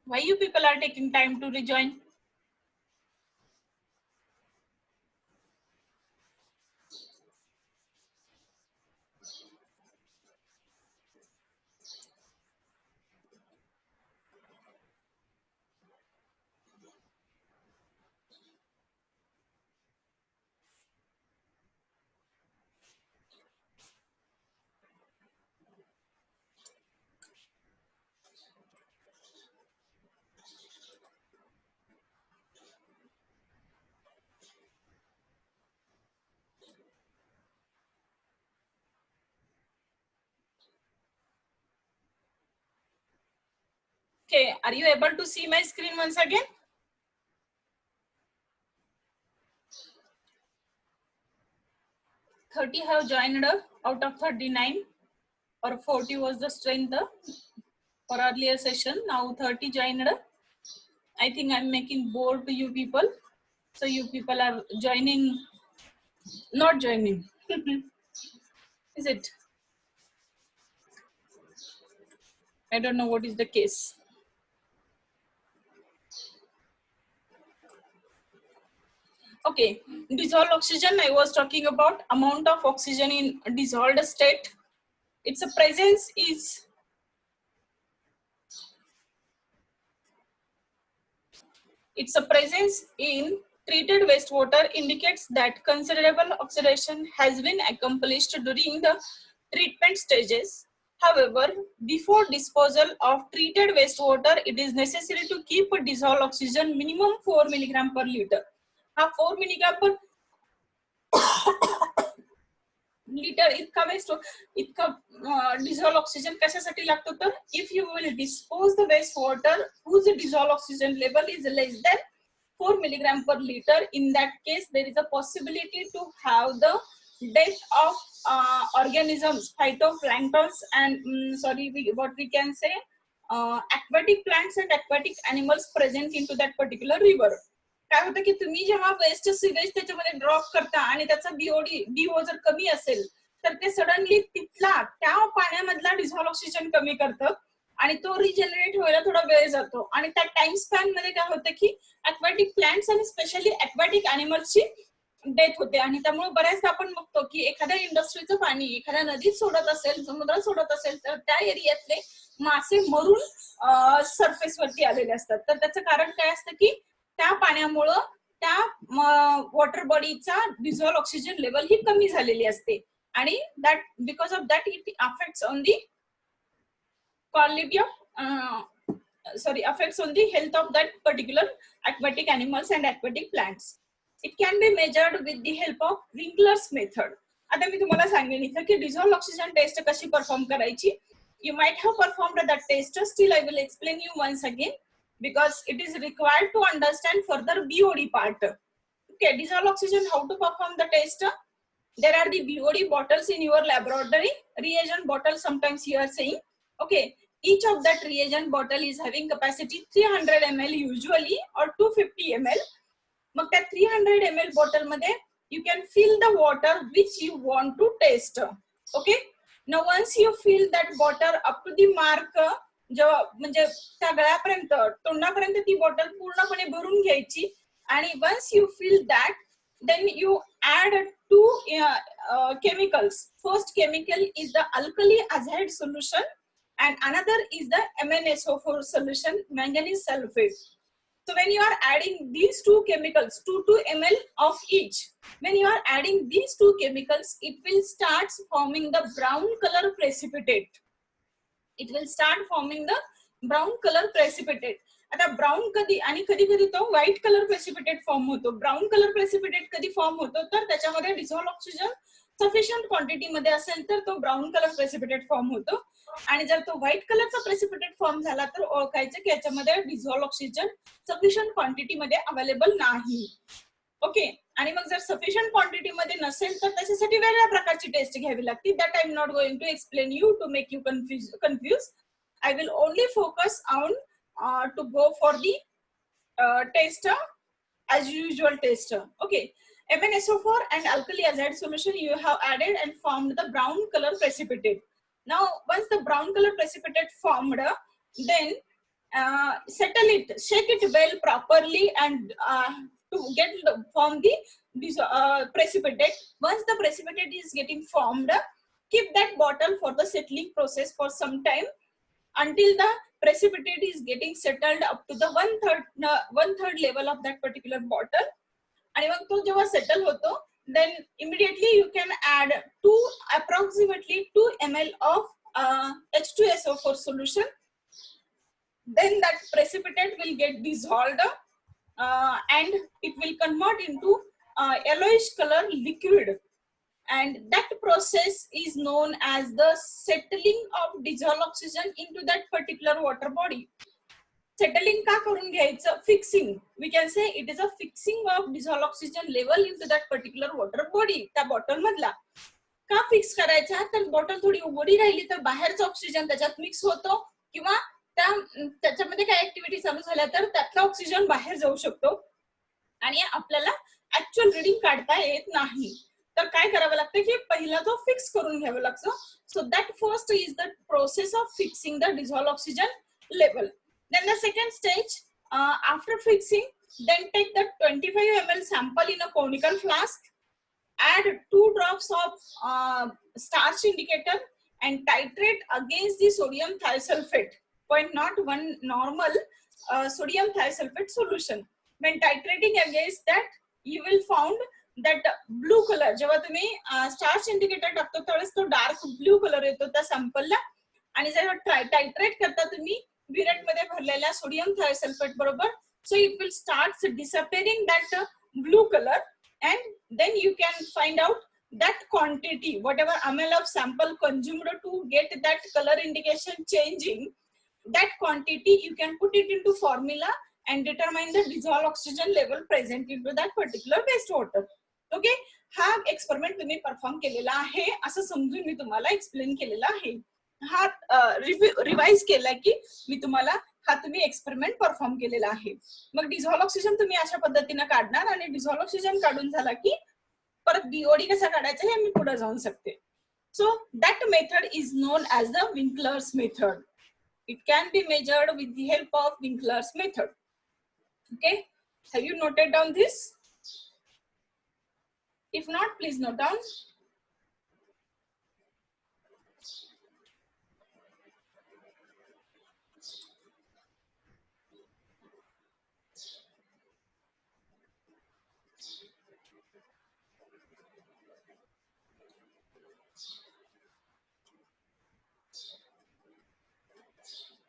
Why you people are taking time to rejoin? Okay, are you able to see my screen once again? Thirty have joined out of 39, or 40 was the strength for earlier session. Now 30 joined. I think I'm making bore to you people. So you people are joining, not joining. Is it? I don't know what is the case. Okay, dissolved oxygen, I was talking about amount of oxygen in dissolved state. Its presence is in treated wastewater indicates that considerable oxidation has been accomplished during the treatment stages. However, before disposal of treated wastewater, it is necessary to keep a dissolved oxygen minimum 4 milligram per liter. 4 milligram per litre इतका waste इतका dissolved oxygen कशासाठी लागतो तर if you will dispose the waste water whose dissolved oxygen level is less than 4 milligram per liter, in that case there is a possibility to have the death of organisms, phytoplanktons and what we can say, aquatic plants and aquatic animals present into that particular river. काय होतं की तुम्ही जेव्हा waste sewage त्याच्यामध्ये drop करता आणि त्याचा BO जर कमी असेल तर ते सडनली तिथला त्या पाण्यामधला डिझॉल्व ऑक्सिजन कमी करतं आणि तो रिजनरेट व्हायला थोडा वेळ जातो आणि त्या टाइम स्पॅन मध्ये काय होतं की अक्वॅटिक प्लांट्स आणि स्पेशली अक्वॅटिक अॅनिमल्सची डेथ होते आणि त्यामुळे बऱ्याचदा आपण बघतो की एखाद्या इंडस्ट्रीचं पाणी एखाद्या नदीत सोडत असेल, समुद्रात सोडत असेल तर त्या एरियातले मासे मरून सरफेसवरती आलेले असतात. तर त्याचं कारण काय असतं की त्या पाण्यामुळं त्या वॉटर बॉडीचा डिझॉल्व ऑक्सिजन लेवल ही कमी झालेली असते आणि that because of that it affects on the quality of affects on the health of that particular aquatic animals and aquatic plants. It can be measured with the help of Winkler's method. आता मी तुम्हाला सांगेन इथं की dissolve oxygen test कशी perform करायची. You might have performed that test, still I will explain you once again because it is required to understand further BOD part. Okay, dissolved oxygen, how to perform the test? There are the BOD bottles in your laboratory, reagent bottle sometimes you are saying. Okay, each of that reagent bottle is having capacity 300 ml usually or 250 ml. मग त्या 300 ml bottle मध्ये you can fill the water which you want to test. Okay, now once you fill that bottle up to the mark, जेव्हा म्हणजे त्या गळ्यापर्यंत तोंडापर्यंत ती bottle पूर्णपणे भरून घ्यायची आणि once you fill that, then you add two chemicals. First chemical is the alkali azide solution and another is the MnSO4 solution, manganese sulfate. So when you are adding these two chemicals, 2 ml of each, when you are adding these two chemicals, it will start forming the brown color precipitate. It will start forming the brown color precipitate. आता brown कधी आणि कधी कधी तो white colour precipitate form होतो. Brown colour precipitate कधी form होतो तर त्याच्यामध्ये डिसॉल्व्ड ऑक्सिजन सफिशियंट क्वांटिटी मध्ये असेल तर तो ब्राउन कलर प्रेसिपिटेट फॉर्म होतो. आणि जर तो व्हाईट कलरचा प्रेसिपिटेट फॉर्म झाला तर ओळखायचं की याच्यामध्ये डिसॉल्व्ड ऑक्सिजन सफिशियंट क्वांटिटी मध्ये अवेलेबल नाही. ओके. आणि मग जर सफिशियंट क्वांटिटी मध्ये नसेल तर त्याच्यासाठी वेगळ्या प्रकारची टेस्ट घ्यावी लागते. That I am not going to explain you to make you confuse. I will only focus on to go for the test as usual test. Okay. MnSO4 and alkali azide solution you have added and formed the brown color precipitate. Now once the brown color precipitate formed, then settle it, shake it well properly and to form the precipitate. Once the precipitate is getting formed, keep that bottle for the settling process for some time until the precipitate is getting settled up to the one third level of that particular bottle. आणि मग तो जेव्हा settle होतो then immediately you can add approximately 2 ml of H2SO4 solution. Then that precipitate will get dissolved and it will convert into yellowish color liquid. And that process is known as the settling of dissolved oxygen into that particular water body. Settling का करून घ्यायचं? Fixing. We can say it is a fixing of dissolved oxygen level into that particular water body. त्या bottle मधला का fix करायचा? तर bottle थोडी उघडी राहिली तर बाहेरचा ऑक्सिजन त्याच्यात मिक्स होतो किंवा त्याच्यामध्ये काही ऍक्टिव्हिटी चालू झाल्या तर त्यातला ऑक्सिजन बाहेर जाऊ शकतो आणि आपल्याला ऍक्च्युअल रीडिंग काढता येत नाही. तर काय करावं लागतं की पहिला तो फिक्स करून घ्यावं लागतो. So that first is the process of fixing the dissolved oxygen level. Then the second stage, after fixing, then take the 25 ml sample in a conical flask, add 2 drops of starch indicator and titrate against the sodium thiosulfate 0.01 normal sodium thiosulfate solution. When titrating against that, you will found that blue color. जेव्हा तुम्ही starch indicator टाकतो त्यावेळेस तो dark blue colour येतो त्या सॅम्पलला. आणि जेव्हा टायट्रेट करता तुम्ही ब्युरेट मध्ये भरलेल्या सोडियम थायोसल्फेट बरोबर, so it will start disappearing that blue color and then you can find out that quantity, whatever ml of sample consumed to get that color indication changing, that quantity you can put it into formula and determine the dissolved oxygen level present into that particular wastewater. Okay. हा experiment तुम्ही perform केलेला आहे असं समजून मी तुम्हाला explain केलेला आहे. हा रिवाइज केला की मी तुम्हाला हा तुम्ही एक्सपेरिमेंट परफॉर्म केलेला आहे. मग डिसॉल्व्ड ऑक्सिजन तुम्ही अशा पद्धतीने काढणार आणि डिसॉल्व्ड ऑक्सिजन काढून झाला की परत बीओडी कसा काढायचा हे मी पुढे जाऊन शकते. So that method is known as the Winkler's method. It can be measured with the help of Winkler's method. Okay. Have you noted down this? If not, please note down.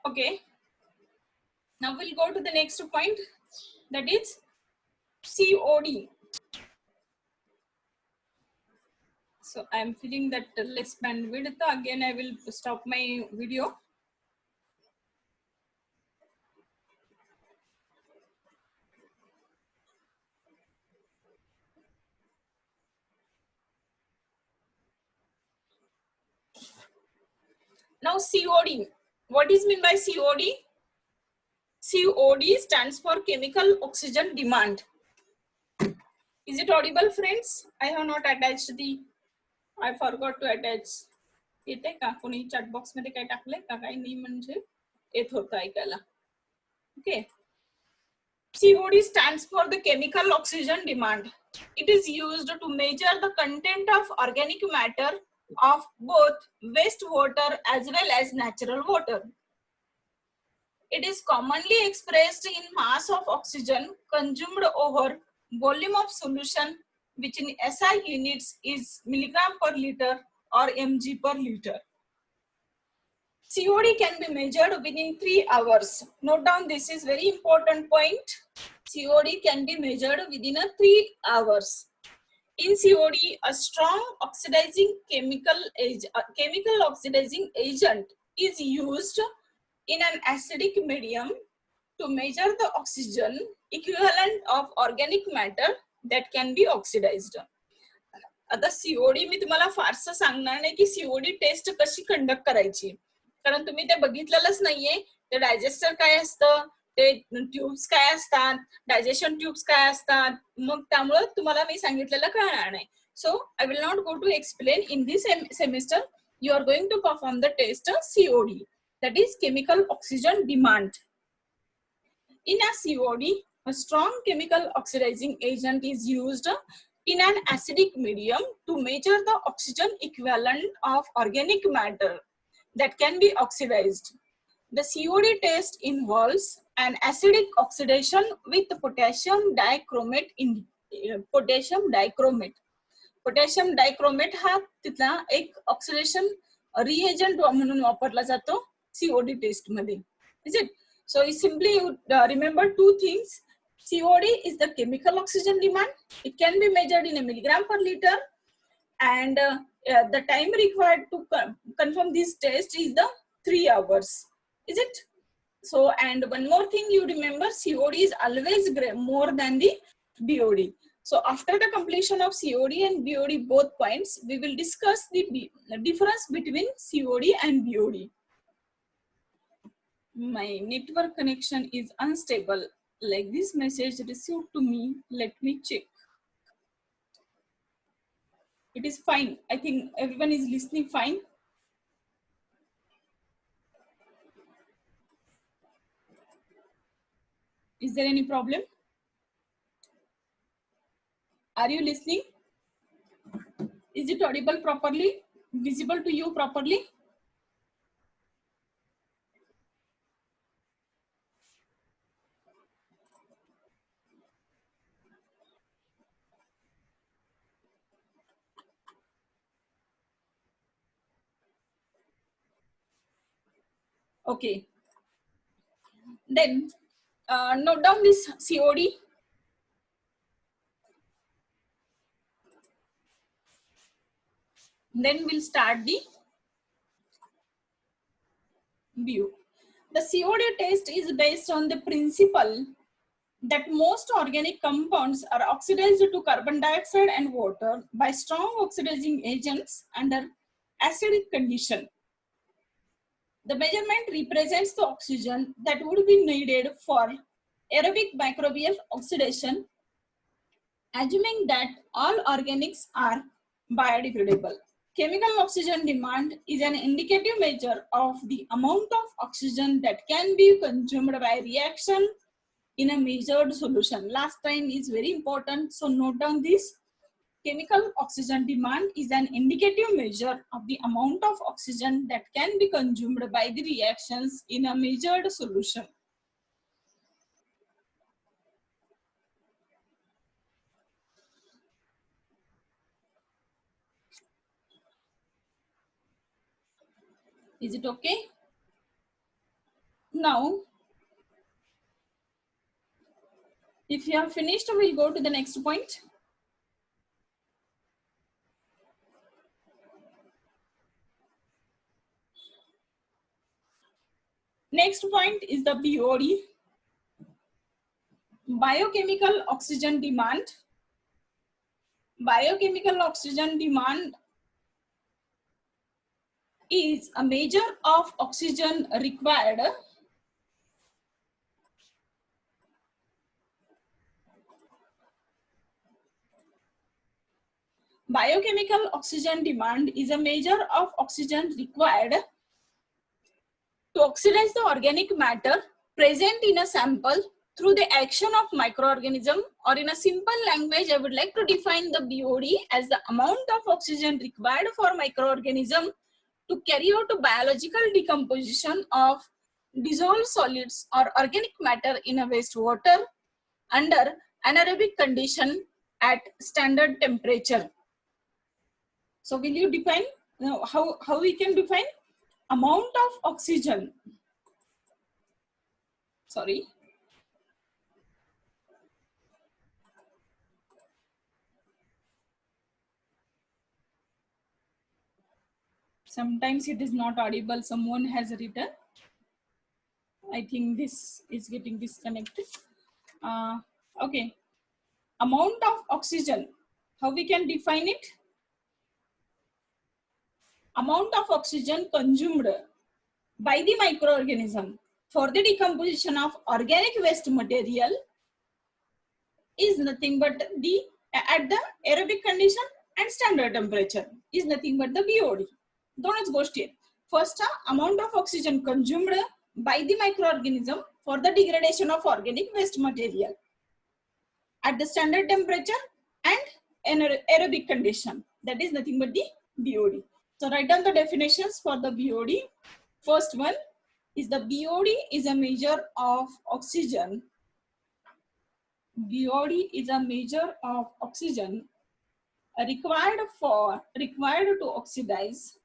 Okay. Now we'll go to the next point, that is COD. So I am feeling that less bandwidth. Again, I will stop my video. Now COD. What is meant by COD? COD stands for chemical oxygen demand. Is it audible, friends? I have not attached the. I forgot to attach. येते का? कोणी chat box मध्ये काय टाकलंय का? काही नाही म्हणजे येत होतं ऐकायला. Okay. COD stands for the chemical oxygen demand. It is used to measure the content of organic matter of both wastewater as well as natural water. It is commonly expressed in mass of oxygen consumed over volume of solution, which in SI units is milligram per liter or mg per liter. COD can be measured within 3 hours. Note down, this is very important point. COD can be measured within 3 hours. In COD, a strong oxidizing chemical oxidizing agent is used in an acidic medium to measure the oxygen equivalent of organic matter that can be oxidized. आता COD मी तुम्हाला फारसं सांगणार नाही की COD test कशी conduct करायची, कारण तुम्ही ते बघितलेलंच नाहीये. ते डायजेस्टर काय असतं, ते ट्यूब्स काय असतात, डायजेशन ट्यूब्स काय असतात, मग त्यामुळे तुम्हाला मी सांगितलेलं कळणार नाही. So I will not go to explain in this semester. You are going to perform the test COD, that is chemical oxygen demand. In a COD, a strong chemical oxidizing agent is used in an acidic medium to measure the oxygen equivalent of organic matter that can be oxidized. The COD test involves an acidic oxidation with potassium dichromate potassium dichromate. Potassium dichromate हा तिथला एक oxidation reagent म्हणून वापरला जातो COD test मध्ये. Is it? So simply you remember two things. COD is the chemical oxygen demand. It can be measured in a milligram per liter, and the time required to confirm this test is the 3 hours. Is it? So, and one more thing you remember, COD is always more than the BOD. So after the completion of COD and BOD both points, we will discuss the difference between COD and BOD. My network connection is unstable. Like this message received to me. Let me check. It is fine. I think everyone is listening fine. Is there any problem? Are you listening? Is it audible properly? Visible to you properly? Okay. Then note down this COD. Then we'll start the view. The COD test is based on the principle that most organic compounds are oxidized to carbon dioxide and water by strong oxidizing agents under acidic condition. The measurement represents the oxygen that would be needed for aerobic microbial oxidation, assuming that all organics are biodegradable. Chemical oxygen demand is an indicative measure of the amount of oxygen that can be consumed by reaction in a measured solution. Last time is very important, so note down this. Chemical oxygen demand is an indicative measure of the amount of oxygen that can be consumed by the reactions in a measured solution. Is it okay? Now, if you have finished, we'll go to the next point. Next point is the BOD, biochemical oxygen demand. Biochemical oxygen demand is a measure of oxygen required Biochemical oxygen demand is a measure of oxygen required to oxidize the organic matter present in a sample through the action of microorganism, or in a simple language, I would like to define the BOD as the amount of oxygen required for microorganism to carry out a biological decomposition of dissolved solids or organic matter in a wastewater under anaerobic condition at standard temperature. So will you define how we can define amount of oxygen? Sorry. Sometimes it is not audible. Someone has written. I think this is getting disconnected. Okay. Amount of oxygen. How we can define it? Amount of oxygen consumed by the microorganism for the decomposition of organic waste material is nothing but the at the aerobic condition and standard temperature is nothing but the BOD. दोनच गोष्टी आहेत. First, amount of oxygen consumed by the microorganism for the degradation of organic waste material at the standard temperature and aerobic condition. That is nothing but the BOD. So write down the definitions for the BOD. First one is the BOD is a measure of oxygen. BOD is a measure of oxygen required to oxidize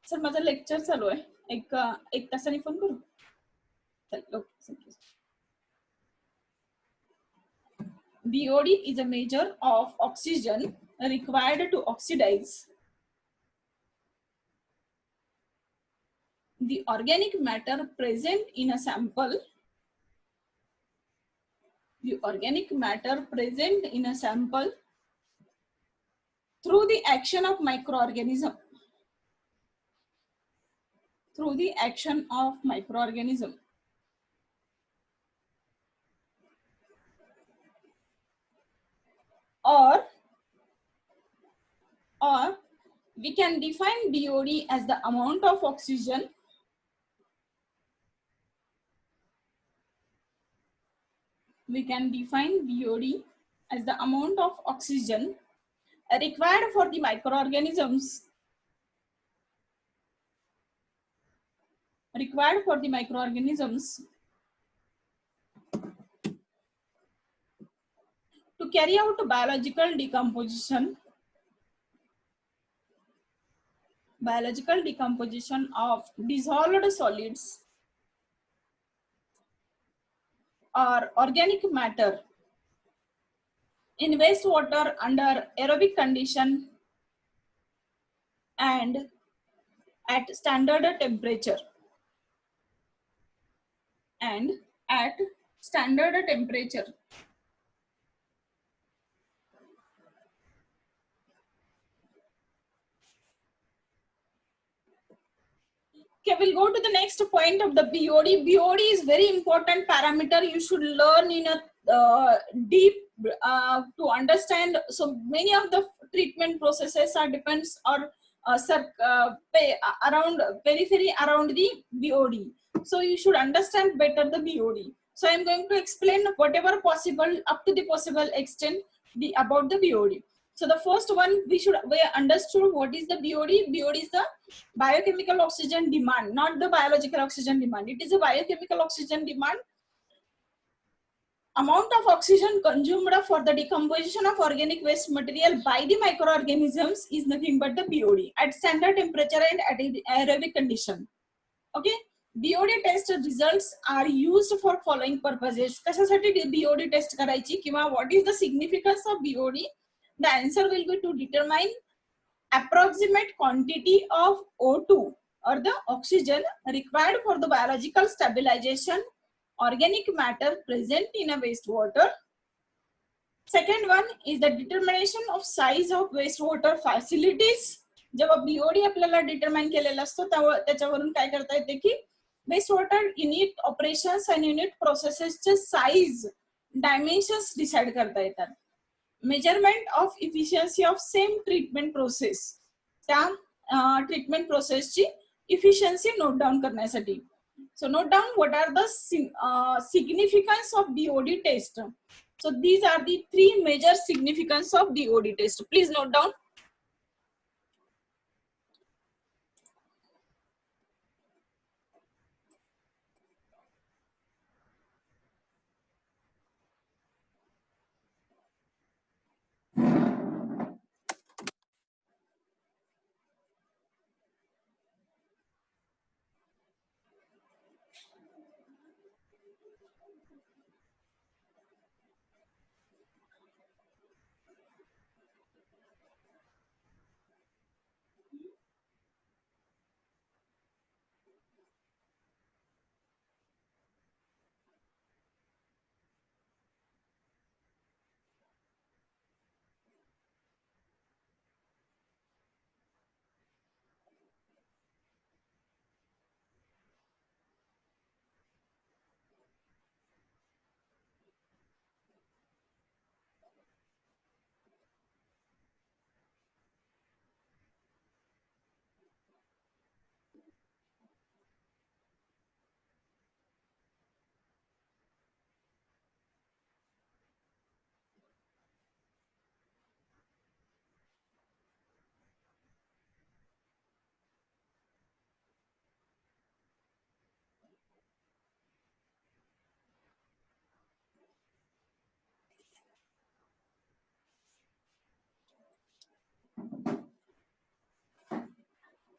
sir माझा lecture चालू आहे एक तासाने phone करू चल okay BOD is a measure of oxygen required to oxidize the organic matter present in a sample. The organic matter present in a sample through the action of microorganism. Through the action of microorganism. Or we can define BOD as the amount of oxygen required for the microorganisms to carry out biological decomposition of dissolved solids or organic matter in wastewater under aerobic condition and at standard temperature. Okay, we'll go to the next point of the BOD. BOD is very important parameter. You should learn in a deep to understand. So many of the treatment processes are depends or around periphery around the BOD. So you should understand better the BOD. So I'm going to explain whatever possible up to the possible extent about the BOD. So the first one we understood what is the BOD. BOD is the biochemical oxygen demand, not the biological oxygen demand. It is a biochemical oxygen demand. Amount of oxygen consumed for the decomposition of organic waste material by the microorganisms is nothing but the BOD at standard temperature and at aerobic condition. Okay. BOD test results are used for following purposes. कशासाठी BOD test करायची किंवा what is the significance of BOD? The answer will be to determine approximate quantity of O2 or the oxygen required for the biological stabilization organic matter present in a wastewater. Second one is the determination of size of wastewater facilities. जेव्हा BOD आपल्याला determine केलेला असतो त्याच्यावरून काय करता येते की wastewater unit operations and unit processes चे size dimensions decide करता येतात. Measurement of efficiency of same treatment process. त्या treatment process ची efficiency note down करण्यासाठी. So note down what are the significance of BOD test. So these are the three major significance of DOD test. Please note down.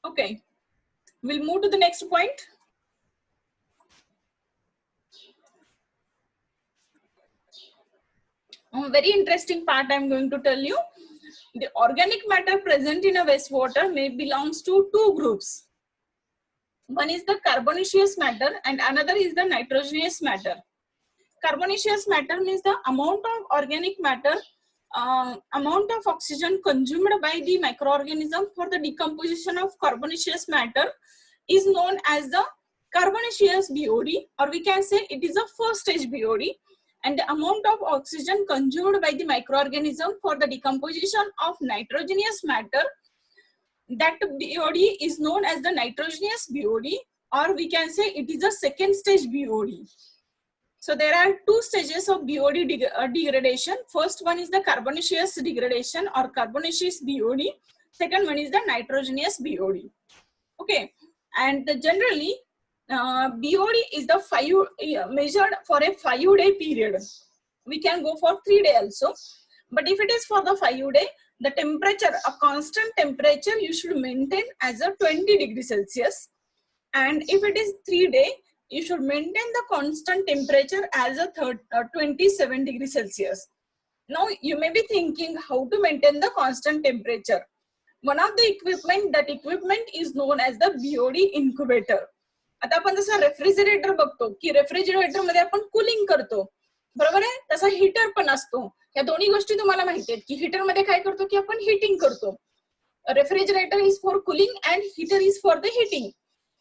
Okay, we'll move to the next point. Very interesting part I'm going to tell you. The organic matter present in a wastewater may belongs to two groups. One is the carbonaceous matter and another is the nitrogenous matter. Carbonaceous matter means the amount of organic matter, amount of oxygen consumed by the microorganism for the decomposition of carbonaceous matter is known as the carbonaceous BOD, or we can say it is a first stage BOD. And the amount of oxygen consumed by the microorganism for the decomposition of nitrogenous matter, that BOD is known as the nitrogenous BOD, or we can say it is a second stage BOD. So there are two stages of BOD degradation. First one is the carbonaceous degradation or carbonaceous BOD. Second one is the nitrogenous BOD. Okay, and generally BOD is the measured for a 5-day period. We can go for 3 days also, but if it is for the 5-day, the temperature, a constant temperature you should maintain as a 20 degrees Celsius, and if it is 3-day, you should maintain the constant temperature as a 27 degrees Celsius. Now you may be thinking how to maintain the constant temperature. One of the equipment, that equipment is known as the BOD incubator. आता आपण जसं refrigerator बघतो की refrigerator मध्ये आपण cooling करतो, बरोबर आहे, तसा हीटर पण असतो. या दोन्ही गोष्टी तुम्हाला माहिती आहेत की हीटर मध्ये काय करतो की आपण हीटिंग करतो. Refrigerator is for cooling and heater is for the heating,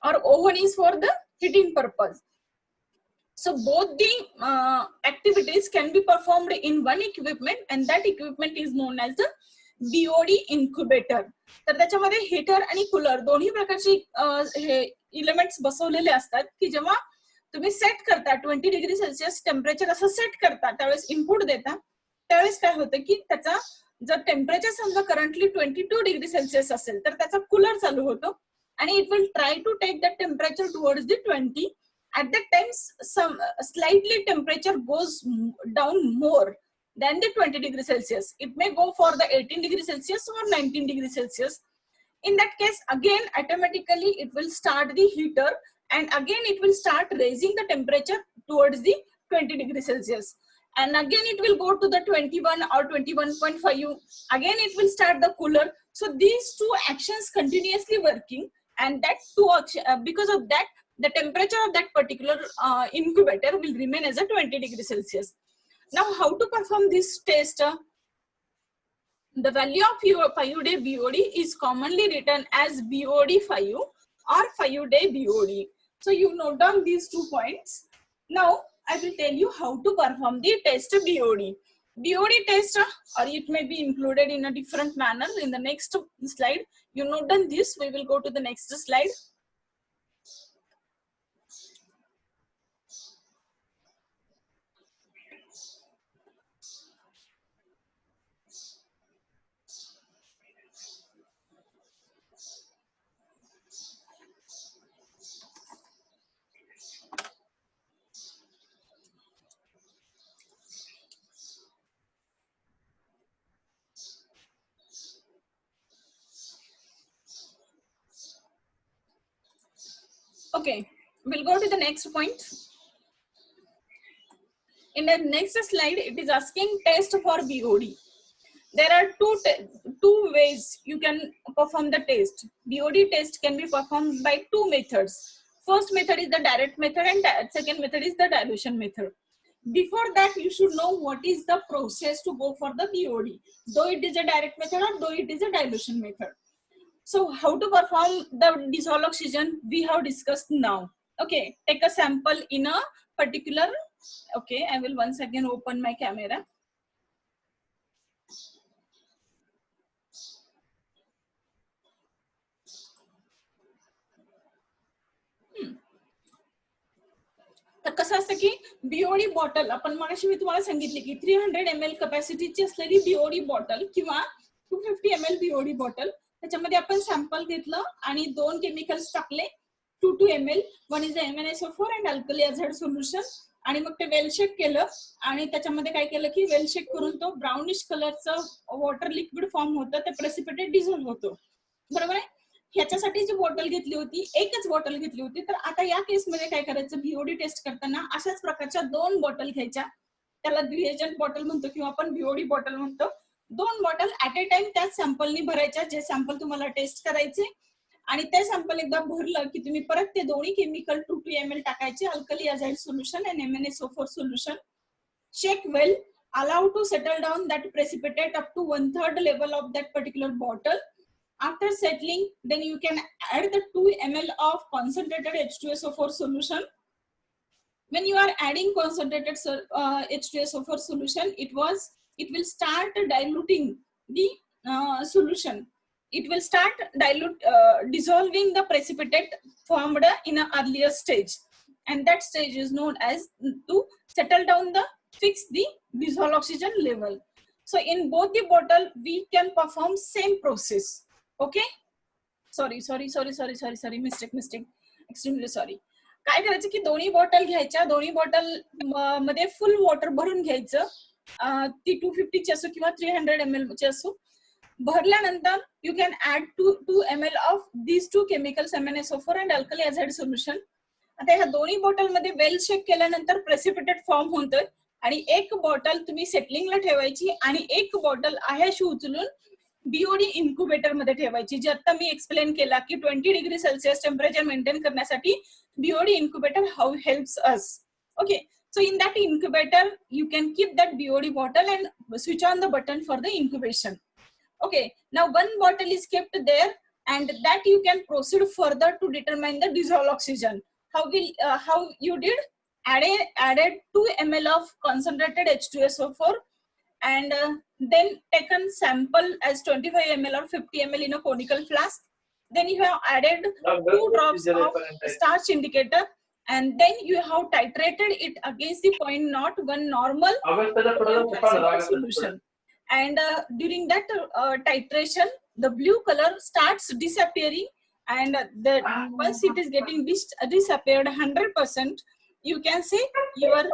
or oven is for the heating purpose. So both the activities can be performed in one equipment, and that equipment is known as the BOD incubator. तर त्याच्यामध्ये heater आणि cooler दोन्ही प्रकारचे elements बसवलेले असतात की जेव्हा तुम्ही सेट करता 20 डिग्री सेल्सिअस टेम्परेचर असं सेट करता, त्यावेळेस इनपुट देता, त्यावेळेस काय होतं की त्याचा जर टेम्परेचर समजा करंटली 22 डिग्री सेल्सिअस असेल तर त्याचा कूलर चालू होतो and it will try to take the temperature towards the 20. At that time, some slightly temperature goes down more than the 20 degrees Celsius. It may go for the 18 degrees Celsius or 19 degrees Celsius. In that case, again, automatically it will start the heater and again it will start raising the temperature towards the 20 degrees Celsius. And again it will go to the 21 or 21.5. Again it will start the cooler. So these two actions continuously working, and that because of that the temperature of that particular incubator will remain as a 20 degrees Celsius. Now how to perform this test? The value of your 5-day BOD is commonly written as BOD5 or 5-day BOD. So you note down these 2 points. Now I will tell you how to perform the test BOD. BOD test, or it may be included in a different manner in the next slide. You note down this. We will go to the next slide. Okay, we'll go to the next point. In the next slide, it is asking test for BOD. There are two ways you can perform the test. BOD test can be performed by two methods. First method is the direct method and second method is the dilution method. Before that, you should know what is the process to go for the BOD, though it is a direct method or though it is a dilution method. So how to perform the dissolved oxygen we have discussed now. Okay, take a sample in a particular, okay, I will once again open my camera. तर कसं असतं की BOD bottle आपण मगाशी मी तुम्हाला सांगितले की 300 ml कपॅसिटीची असलेली बीओडी बॉटल किंवा 250 ml बीओडी बॉटल त्याच्यामध्ये आपण सॅम्पल घेतलं आणि दोन केमिकल्स टाकले 2 ml. One is MnSO4 and alkali azide solution आणि मग ते वेल शेक केलं आणि त्याच्यामध्ये काय केलं की वेल शेक करून तो ब्राउनिश कलरचं वॉटर लिक्विड फॉर्म होतं ते प्रेसिपिटेट डिझॉल्व्ह होतो. बरोबर आहे. ह्याच्यासाठी जी बॉटल घेतली होती एकच बॉटल घेतली होती. तर आता या केसमध्ये काय करायचं बीओडी टेस्ट करताना अशाच प्रकारच्या दोन बॉटल घ्यायच्या. त्याला रिएजंट बॉटल म्हणतो किंवा आपण बीओडी बॉटल म्हणतो. दोन बॉटल ऍट ए टाइम त्याच सॅम्पलनी भरायच्या जे सॅम्पल तुम्हाला टेस्ट करायचे आणि ते सॅम्पल एकदा भरलं की तुम्ही परत ते दोन्ही केमिकल 2 ml टाकायचे alkali azide solution and MnSO4 solution. Shake well, allow to settle down that precipitate up to 1/3 level of that particular bottle. After settling, then you can add the 2 ml of concentrated H2SO4 solution. When you are adding concentrated H2SO4 solution, it will start diluting the solution. It will start dissolving the precipitate formed in an earlier stage, and that stage is known as to settle down fix the dissolved oxygen level. So in both the bottle, we can perform same process. Okay, sorry mistake, extremely sorry. काय करायचं की दोन्ही bottle घ्यायच्या, दोन्ही bottle मध्ये full water भरून घ्यायचं. ती 250 ची असो किंवा 300 ml ची असो. भरल्यानंतर you can add 2 ml of these two chemicals MnSO4 and alkali azide solution. आता ह्या दोन्ही बॉटल मध्ये वेल शेक केल्यानंतर प्रेसिपिटेट फॉर्म होतोय आणि एक बॉटल तुम्ही सेटलिंगला ठेवायची आणि एक बॉटल आहे अशी उचलून बीओडी इन्क्युबेटर मध्ये ठेवायची. जे आता मी एक्सप्लेन केला की 20 डिग्री सेल्सिअस टेम्परेचर मेंटेन करण्यासाठी BOD incubator how helps us. Okay, so in that incubator you can keep that BOD bottle and switch on the button for the incubation. Okay, now one bottle is kept there and that you can proceed further to determine the dissolved oxygen. How you did? Added 2 ml of concentrated H2SO4 and then taken sample as 25 ml or 50 ml in a conical flask. Then you have added 2 drops of starch indicator and then you have titrated it against the 0.01 normal solution. And during that titration, the blue color starts disappearing and once it is getting disappeared 100%, you can say your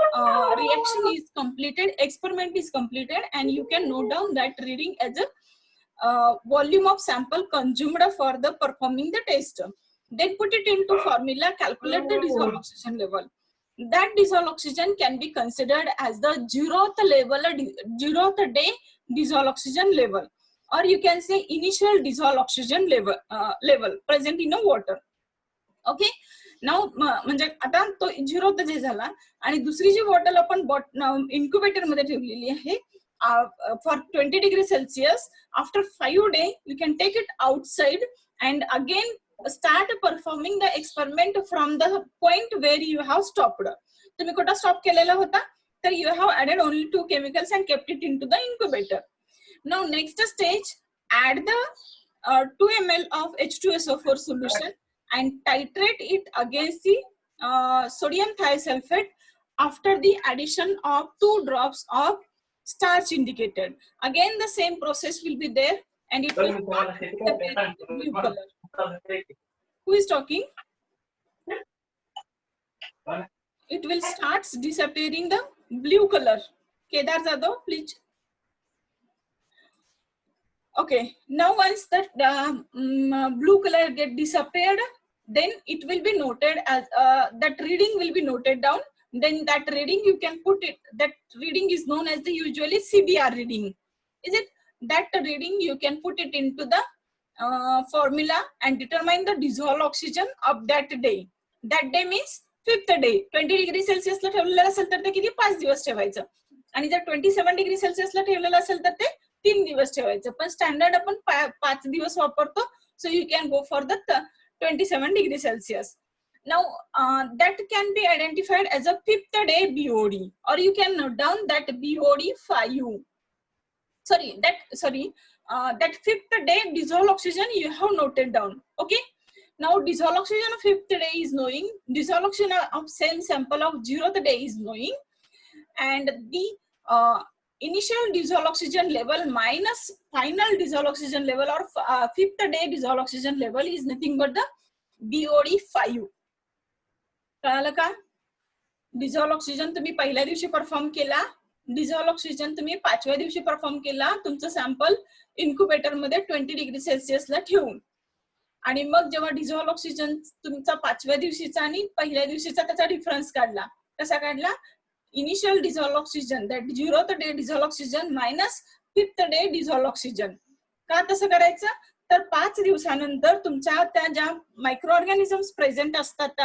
reaction is completed, experiment is completed, and you can note down that reading as a volume of sample consumed for the performing the test. Then put it into formula, calculate the dissolved oxygen level. That dissolved oxygen can be considered as the 0th day dissolved oxygen level, or you can say initial dissolved oxygen level present in a water. Okay. नाव म्हणजे आता तो 0th day झाला आणि दुसरी जी bottle आपण incubator मध्ये ठेवलेली आहे for 20 degree Celsius. After 5 days you can take it outside and again start performing the experiment from the point where you have stopped. तुम्ही कुठे स्टॉप केलेला होता तर you have added only 2 chemicals and kept it into the incubator. Now next stage, add the 2 ml of H2SO4 solution and titrate it against the sodium thiosulfate after the addition of 2 drops of starch indicated. Again the same process will be there and it will start blue color. Who is talking? It will start disappearing the blue color. Kedar Jadhav, please. Okay, now once that blue color get disappeared, then it will be noted as that reading will be noted down. Then that reading you can put it, that reading is known as the usually CBR reading, is it? That reading you can put it into the formula and determine the dissolved oxygen of that day. That day means 5th day. 20 degree सेल्सिअसला ठेवलेलं असेल तर ते किती 5 दिवस ठेवायचं, आणि जर 27 degree सेल्सिअसला ठेवलेलं असेल तर ते 3 दिवस ठेवायचं. पण स्टँडर्ड आपण 5 दिवस वापरतो, so you can go for the 27 degree Celsius. Now that can be identified as a 5th day BOD, or you can note down that BOD 5. That 5th day dissolved oxygen you have noted down. Okay. Now dissolved oxygen of 5th day is knowing, dissolved oxygen of same sample of 0th day is knowing, and the initial dissolved oxygen level minus final dissolved oxygen level or 5th day dissolved oxygen level is nothing but the BOD 5. कळालं का? Dissolve oxygen तुम्ही पहिल्या दिवशी perform केला, dissolve oxygen तुम्ही 5व्या दिवशी perform केला, तुमचं सॅम्पल इन्क्युबेटर मध्ये 20 डिग्री सेल्सिअसला ठेवून, आणि मग जेव्हा डिझॉल्व ऑक्सिजन तुमचा 5व्या दिवशीचा आणि पहिल्या दिवशीचा त्याचा डिफरन्स काढला. कसा काढला? Initial dissolve oxygen, that 0th day dissolve oxygen minus 5th day dissolve oxygen. का तसं करायचं? तर 5 दिवसानंतर तुमच्या त्या ज्या मायक्रो ऑर्गॅनिझम्स प्रेझेंट असतात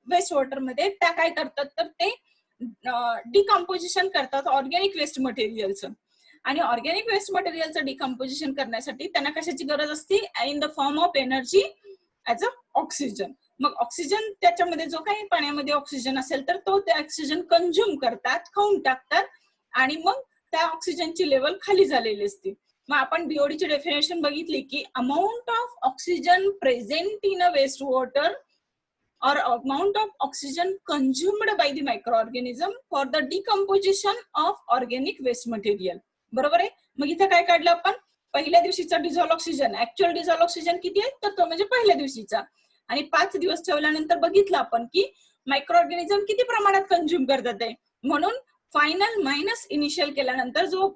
वेस्ट वॉटर मध्ये, त्या काय करतात तर ते डिकम्पोजिशन करतात ऑर्गॅनिक वेस्ट मटेरियलचं. आणि ऑर्गॅनिक वेस्ट मटेरियलचं डिकम्पोजिशन करण्यासाठी त्यांना कशाची गरज असते? In the form of energy as a oxygen. Mug oxygen त्याच्यामध्ये जो काही पाण्यामध्ये ऑक्सिजन असेल तर तो ते ऑक्सिजन कंझ्युम करतात, खाऊन टाकतात, आणि मग त्या ऑक्सिजनची लेवल खाली झालेली असते. मग आपण बीओडीची डेफिनेशन बघितली की amount of oxygen present in a waste water or amount of oxygen consumed by the microorganism for the decomposition of organic waste material. बरोबर आहे? मग इथे काय काढलं आपण? पहिल्या दिवशीचा dissolve oxygen, actual dissolve oxygen किती आहे तर तो म्हणजे पहिल्या दिवशीचा, आणि 5 दिवस ठेवल्यानंतर बघितलं आपण की मायक्रो ऑर्गॅनिझम किती प्रमाणात कंझ्युम करतात आहे, म्हणून फायनल मायनस इनिशियल केल्यानंतर जो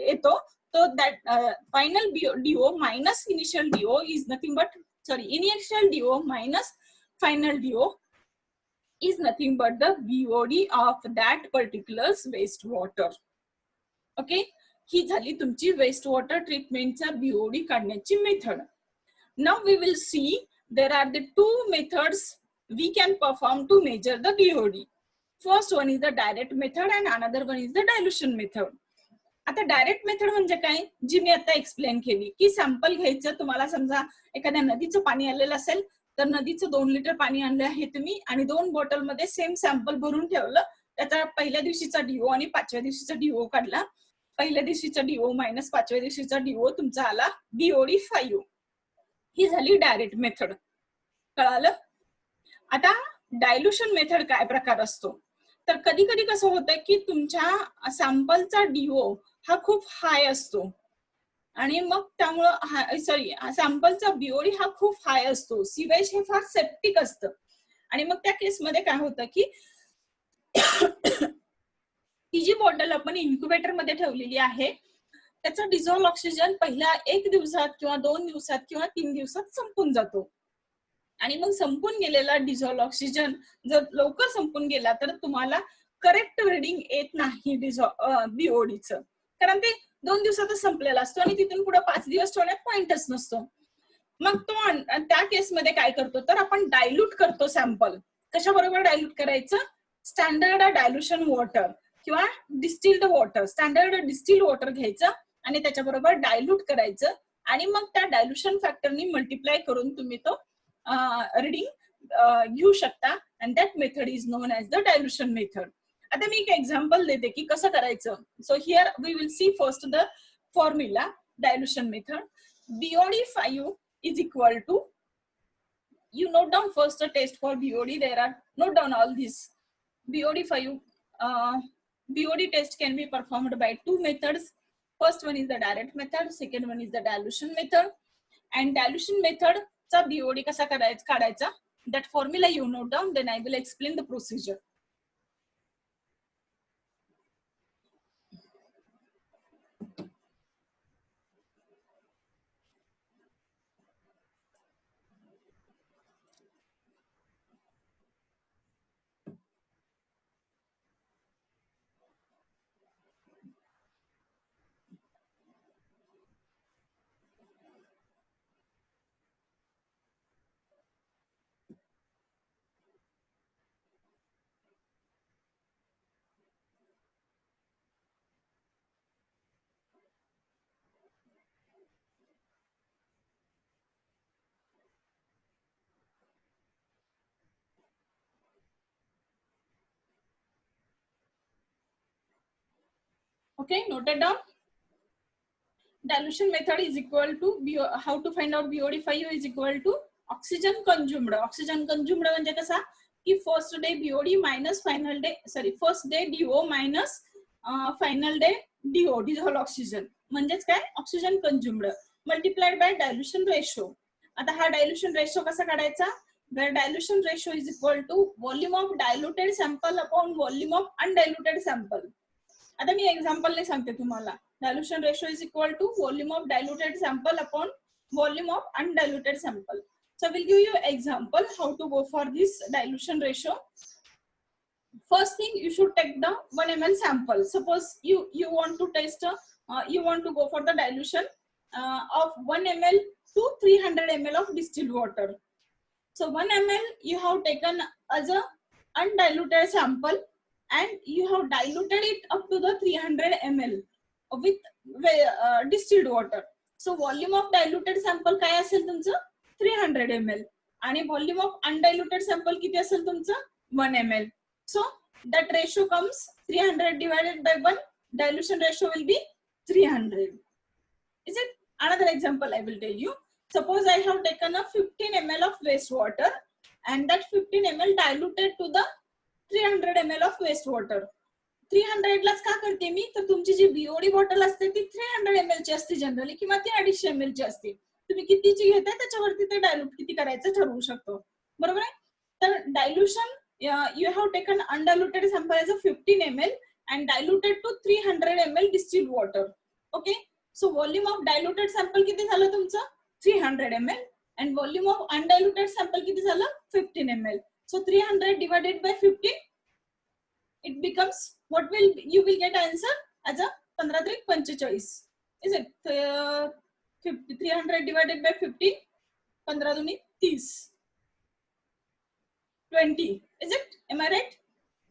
येतो तो that final DO minus initial DO is nothing but initial DO minus final DO is nothing but the BOD of that particular waste water. Okay, ही झाली तुमची वेस्ट वॉटर ट्रीटमेंटचा BOD काढण्याची method. Now we will see there are the two methods we can perform to measure the BOD. First one is the direct method and another one is the dilution method. आता direct method म्हणजे काय, जी मी आता explain केली की sample घ्यायचं. तुम्हाला समजा एखाद्या नदीचं पाणी आलेलं असेल तर नदीचं 2 लिटर पाणी आणलं आहे तुम्ही, आणि 2 बॉटल मध्ये सेम सॅम्पल भरून ठेवलं. त्याचा पहिल्या दिवशीचा डीओ आणि 5व्या दिवशीचा डीओ काढला. पहिल्या दिवशीचा डीओ मायनस 5व्या दिवशीचा डीओ तुमचा आला BOD 5. ही झाली डायरेक्ट मेथड. कळालं? आता डायल्युशन मेथड काय प्रकार असतो तर कधी कधी कसं होतं की तुमच्या सॅम्पलचा डीओ हा खूप हाय असतो, आणि मग त्यामुळं सॅम्पलचा BOD हा खूप हाय असतो, सीवेज हे फार सेप्टिक असतं, आणि मग त्या केसमध्ये काय होतं की ती जी बॉटल आपण इन्क्युबेटर मध्ये ठेवलेली आहे त्याचा डिझॉल्व ऑक्सिजन पहिल्या 1 दिवसात किंवा 2 दिवसात किंवा 3 दिवसात संपून जातो. आणि मग संपून गेलेला डिझॉल्व ऑक्सिजन जर लवकर संपून गेला तर तुम्हाला करेक्ट रीडिंग येत नाही BODचं, कारण ते 2 दिवसातच संपलेला असतो आणि तिथून पुढे 5 दिवस ठेवण्यात पॉइंटच नसतो. मग तो त्या केसमध्ये काय करतो तर आपण डायल्यूट करतो सॅम्पल. कशाबरोबर डायल्यूट करायचं? स्टँडर्ड डायल्युशन वॉटर किंवा distilled water, standard distilled water घ्यायचं आणि त्याच्याबरोबर डायल्यूट करायचं, आणि मग त्या डायल्युशन फॅक्टरनी मल्टिप्लाय करून तुम्ही तो रीडिंग घेऊ शकता, and that method is known as the dilution method. आता मी एक एक्झाम्पल देते की कसं करायचं. So here we will see first the formula dilution method. BOD 5 is equal to, you note down first a test for BOD. There are, note down all this. BOD 5 BOD test can be performed by 2 methods. First one is the direct method, second one is the dilution method. And dilution method चा BOD कसा काढायचा, that formula you note down, then I will explain the procedure. Okay, noted down. Dilution method is equal to how to find out BOD5 is equal to oxygen consumed. Oxygen consumed म्हणजे कसा की first day BOD minus final day, sorry, first day DO minus final day DO, dissolved oxygen. म्हणजेच काय oxygen consumed multiplied by dilution ratio. आता हा dilution ratio कसा काढायचा? where dilution ratio is equal to volume of diluted sample upon volume of undiluted sample. आता मी example ने सांगते तुम्हाला. Dilution ratio is equal to volume of diluted sample upon volume of undiluted sample. So I will give you example how to go for this dilution ratio. First thing, you should take the 1 ml sample. Suppose you want to test, you want to go for the dilution of 1 ml to 300 ml of distilled water. So 1 ml you have taken as a undiluted sample and you have diluted it up to the 300 ml with distilled water. So volume of diluted sample काय असेल तुमचं 300 ml आणि volume of undiluted sample किती असेल तुमचं 1 ml. So that ratio comes 300 divided by 1. Dilution ratio will be 300. Is it? Another example I will tell you. Suppose I have taken a 15 ml of wastewater and that 15 ml diluted to the 300 ml of wastewater. 300 लाच का करते मी तर तुमची जी BOD bottle असते ती 300 ml ची असते generally किंवा ती 250 ml ची असते. तुम्ही कितीची घेताय त्याच्यावरती ते डायल्यूट किती करायचं ठरवू शकतो. बरोबर आहे? तर dilution you have taken undiluted sample as a 15 ml and diluted to 300 ml distilled water. Okay, so volume of diluted sample किती झालं तुमचं 300 ml and volume of undiluted sample किती झालं 15 ml. So 300 divided by 15, it becomes, what will you will get answer as a 15 45. Is it 300 divided by 15, 15 30, 20. Is it? Am I right?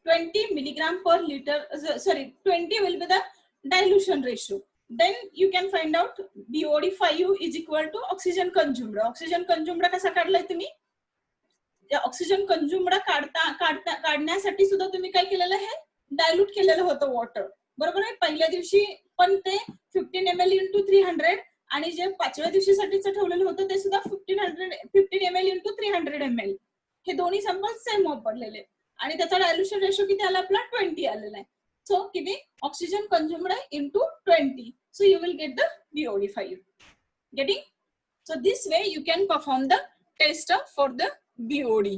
20 milligram per liter. Sorry, 20 will be the dilution ratio. Then you can find out BOD5 is equal to oxygen consumed. Oxygen consumed कसा काढलाय तुम्ही? Oxygen कंझ्युम्ड काढण्यासाठी सुद्धा तुम्ही काय केलेलं आहे dilute केलेलं होतं वॉटर. बरोबर आहे? पहिल्या दिवशी पण ते 15 ml इंटू 300 आणि जे 5व्या दिवशीसाठीचं ठेवलेलं होतं ते सुद्धा 15 ml इंटू 300 ml. हे दोन्ही सॅम्पल सेम वापरलेले आणि त्याचा डायल्युशन रेशो किती आला आपला 20 आलेला आहे. सो किती oxygen consumed into 20. So you will get the BOD5. Getting? So this way you can perform the test for the BOD.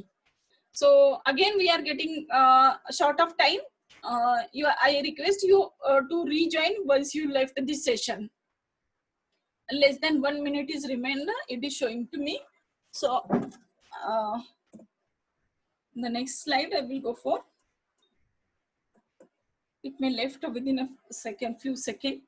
So again we are getting short of time. I request you to rejoin once you left this session. Less than 1 minute is remained. It is showing to me. So the next slide I will go for. It may left within a second, few seconds.